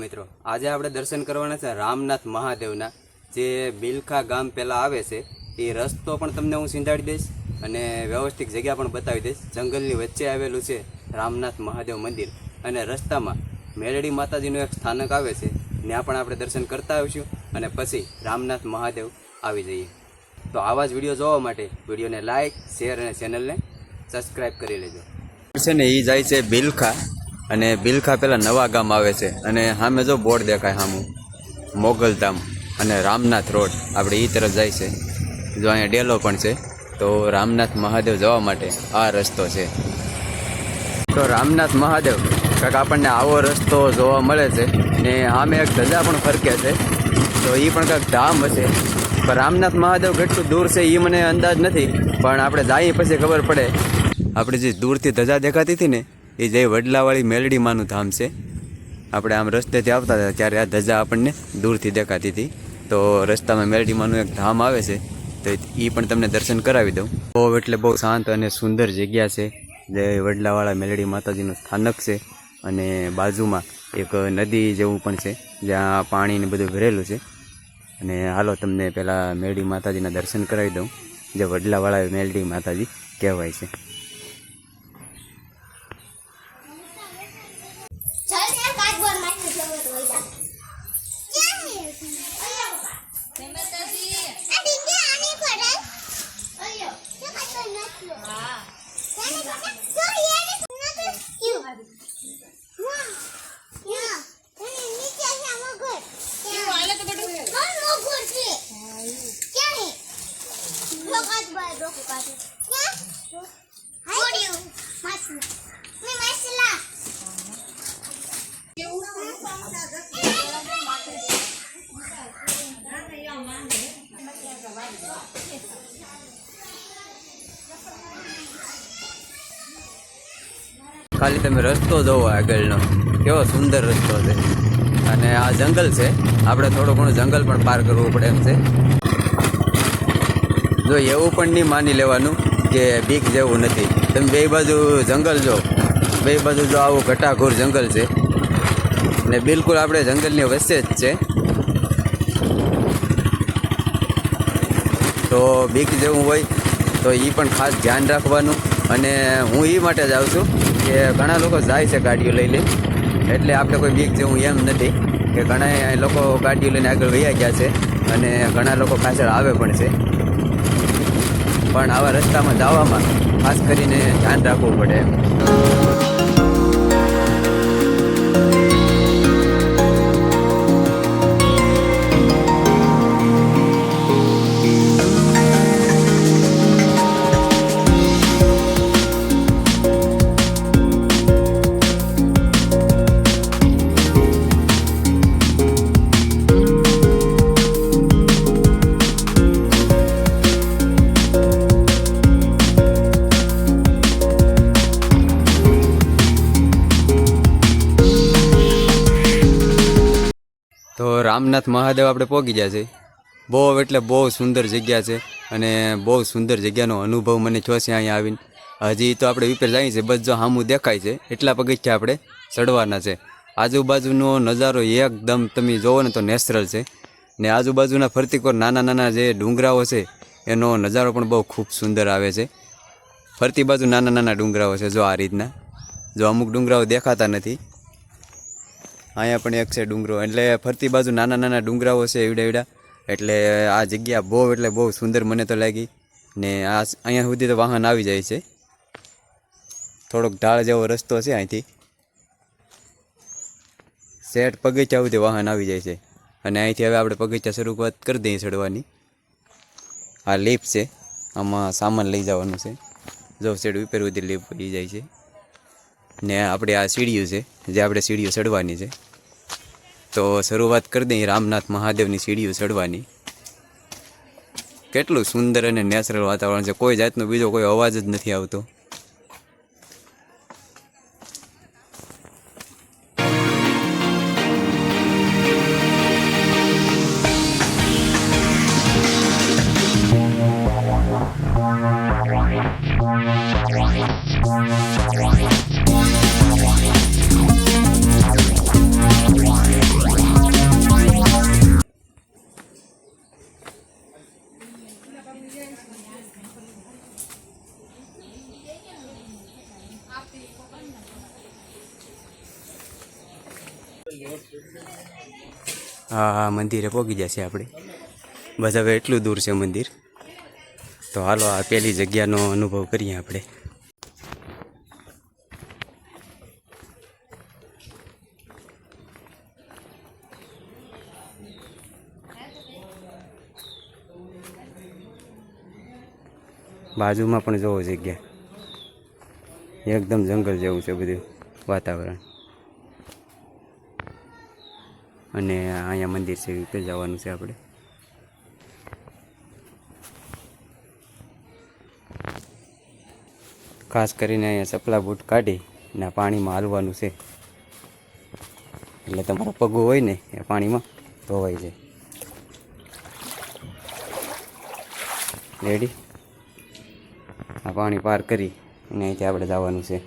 મિત્રો, આજે આપણે દર્શન કરવાના છે રામનાથ મહાદેવના, જે બિલખા ગામ પહેલાં આવે છે. એ રસ્તો પણ તમને હું સિંધાડી દઈશ અને વ્યવસ્થિત જગ્યા પણ બતાવી દઈશ. જંગલની વચ્ચે આવેલું છે રામનાથ મહાદેવ મંદિર અને રસ્તામાં મેલડી માતાજીનું એક સ્થાનક આવે છે. ત્યાં પણ આપણે દર્શન કરતા આવીશું અને પછી રામનાથ મહાદેવ આવી જઈએ. તો આવા જ વિડીયો જોવા માટે વિડીયોને લાઇક, શેર અને ચેનલને સબસ્ક્રાઈબ કરી લેજો. છે ને એ જાય છે બિલખા, અને બિલખા પહેલાં નવા ગામ આવે છે અને સામે જો બોર્ડ દેખાય સામું મોગલધામ અને રામનાથ રોડ, આપણે એ તરફ જાય છે. જો અહીંયા ડેલો પણ છે. તો રામનાથ મહાદેવ જવા માટે આ રસ્તો છે. તો રામનાથ મહાદેવ કાંઈક આપણને આવો રસ્તો જોવા મળે છે ને સામે એક ધજા પણ ફરકે છે. તો એ પણ કાંઈક ધામ હશે, પણ રામનાથ મહાદેવ કેટલું દૂર છે એ મને અંદાજ નથી, પણ આપણે જઈએ પછી ખબર પડે. આપણે જે દૂરથી ધજા દેખાતી હતી ને, એ જે વડલાવાળી મેલડી માનું ધામ છે. આપણે આમ રસ્તેથી આવતા હતા ત્યારે આ ધજા આપણને દૂરથી દેખાતી હતી. તો રસ્તામાં મેલડી માનું એક ધામ આવે છે, તો એ પણ તમને દર્શન કરાવી દઉં. બહુ એટલે બહુ શાંત અને સુંદર જગ્યા છે, જે વડલાવાળા મેલડી માતાજીનું સ્થાનક છે. અને બાજુમાં એક નદી જેવું પણ છે, જ્યાં પાણીને બધું ભરેલું છે. અને હાલો તમને પહેલાં મેલડી માતાજીના દર્શન કરાવી દઉં, જે વડલાવાળા મેલડી માતાજી કહેવાય છે. ખાલી તમે રસ્તો જોવો આગળનો, કેવો સુંદર રસ્તો છે. અને આ જંગલ છે, આપણે થોડું ઘણું જંગલ પણ પાર કરવું પડે એમ છે. જો એવું પણ નહીં માની લેવાનું કે બીક જેવું નથી. તમે બે બાજુ જંગલ જો, બે બાજુ જો આવું ઘટાઘોર જંગલ છે ને બિલકુલ આપણે જંગલની વચ્ચે જ છે. તો બીક જેવું હોય તો એ પણ ખાસ ધ્યાન રાખવાનું. અને હું એ માટે જ આવું છું કે ઘણા લોકો જાય છે ગાડીઓ લઈ લે, એટલે આપણે કોઈ બીક જેવું એમ નથી. કે ઘણા લોકો ગાડીઓ લઈને આગળ વહ્યા ગયા છે અને ઘણા લોકો પાછળ આવે પણ છે. પણ આવા રસ્તામાં જવામાં ખાસ કરીને ધ્યાન રાખવું પડે. તો રામનાથ મહાદેવ આપણે પહોંચી ગયા છે. બહુ એટલે બહુ સુંદર જગ્યા છે અને બહુ સુંદર જગ્યાનો અનુભવ મને થયો છે અહીંયા આવીને. હજી તો આપણે ઉપર જઈએ છીએ, બસ જો સામું દેખાય છે એટલા પગથિયાં આપણે ચડવાના છે. આજુબાજુનો નજારો એકદમ તમે જોવો ને તો નેચરલ છે. ને આજુબાજુના ફરતી નાના નાના જે ડુંગરાઓ છે એનો નજારો પણ બહુ ખૂબ સુંદર આવે છે. ફરતી બાજુ નાના નાના ડુંગરાઓ છે. જો આ રીતના, જો અમુક ડુંગરાઓ દેખાતા નથી, અહીંયા પણ એક છે ડુંગરો. એટલે ફરતી બાજુ નાના નાના ડુંગરાઓ છે એવડા એવડા. એટલે આ જગ્યા બહુ એટલે બહુ સુંદર મને તો લાગી. ને આ અહીંયા સુધી તો વાહન આવી જાય છે. થોડોક ઢાળ જેવો રસ્તો છે, અહીંથી સેટ પગથિયા સુધી વાહન આવી જાય છે. અને અહીંથી હવે આપણે પગથિયા શરૂઆત કરી દઈએ ચડવાની. આ લીફ છે, આમાં સામાન લઈ જવાનું છે. જો સેડ ઉપર સુધી લીફ પડી જાય છે. ને આપણે આ સીડીઓ છે, જે આપણે સીડીઓ ચડવાની છે. તો શરૂઆત કરી દઈએ રામનાથ મહાદેવની સીડીઓ ચડવાની. કેટલું સુંદર અને નેચરલ વાતાવરણ છે, કોઈ જાતનો બીજો કોઈ અવાજ જ નથી આવતો. હા મંદિરે પહોંચી જશે આપણે. બસ હવે એટલું દૂર છે મંદિર. તો હાલો આ પહેલી જગ્યાનો અનુભવ કરીએ આપણે. બાજુમાં પણ જોવો જગ્યા, એકદમ જંગલ જેવું છે બધું વાતાવરણ. અને અહીંયા મંદિર છે, રીતે જવાનું છે આપણે. ખાસ કરીને અહીંયા ચપલા બૂટ કાઢી ને પાણીમાં હાલવાનું છે, એટલે તમારા પગું હોય ને એ પાણીમાં ધોવાઈ જાય. રેડી? આ પાણી પાર કરી અને અહીંથી આપણે જવાનું છે.